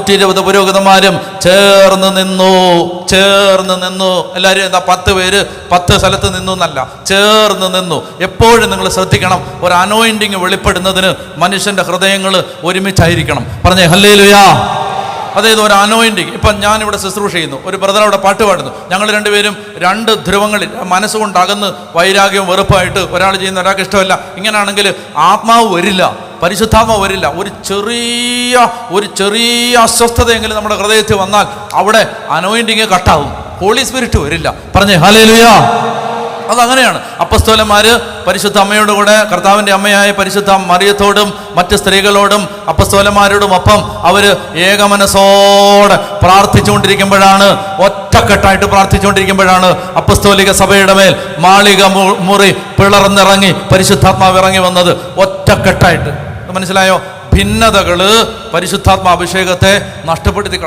120 പുരോഹിതന്മാരും ചേർന്ന് നിന്നു. എല്ലാവരും എന്താ 10 പേര് 10 സ്ഥലത്ത് നിന്നു എന്നല്ല, ചേർന്ന് നിന്നു. എപ്പോഴും നിങ്ങൾ ശ്രദ്ധിക്കണം, ഒരു അനോയിന്റിങ് വെളിപ്പെടുന്നതിന് മനുഷ്യന്റെ ഹൃദയങ്ങൾ ഒരുമിച്ചായിരിക്കണം. പറഞ്ഞേ ഹല്ലേലൂയാ. അതായത് ഒരു അനോയിന്റിങ്. ഇപ്പം ഞാനിവിടെ ശുശ്രൂഷ ചെയ്യുന്നു, ഒരു ബ്രദർ അവിടെ പാട്ട് പാടുന്നു, ഞങ്ങൾ രണ്ടുപേരും 2 ധ്രുവങ്ങളിൽ മനസ്സുകൊണ്ട് അകന്ന് വൈരാഗ്യവും വെറുപ്പായിട്ട് ഒരാൾ ചെയ്യുന്ന ഒരാൾക്ക് ഇഷ്ടമല്ല. ഇങ്ങനെയാണെങ്കിൽ ആത്മാവ് വരില്ല, പരിശുദ്ധാത്മാവ് വരില്ല. ഒരു ചെറിയ അസ്വസ്ഥതയെങ്കിലും നമ്മുടെ ഹൃദയത്തിൽ വന്നാൽ അവിടെ അനോയിന്റിങ് കട്ടാവും, ഹോളി സ്പിരിറ്റ് വരില്ല. പറഞ്ഞേ ഹല്ലേലൂയാ. അതങ്ങനെയാണ്. അപ്പസ്തോലന്മാര് പരിശുദ്ധ അമ്മയോട് കൂടെ, കർത്താവിൻ്റെ അമ്മയായ പരിശുദ്ധ മറിയത്തോടും മറ്റ് സ്ത്രീകളോടും അപ്പസ്തോലന്മാരോടും ഒപ്പം അവര് ഏകമനസ്സോടെ പ്രാർത്ഥിച്ചുകൊണ്ടിരിക്കുമ്പോഴാണ്, ഒറ്റക്കെട്ടായിട്ട് പ്രാർത്ഥിച്ചുകൊണ്ടിരിക്കുമ്പോഴാണ് അപ്പസ്തോലിക സഭയുടെ മേൽ മാളിക മുറി പിളർന്നിറങ്ങി പരിശുദ്ധാത്മാവ് ഇറങ്ങി വന്നത്. ഒറ്റക്കെട്ടായിട്ട്. മനസ്സിലായോ? ഭിന്നതകള് പരിശുദ്ധാത്മാ അഭിഷേകത്തെ നഷ്ടപ്പെടുത്തി.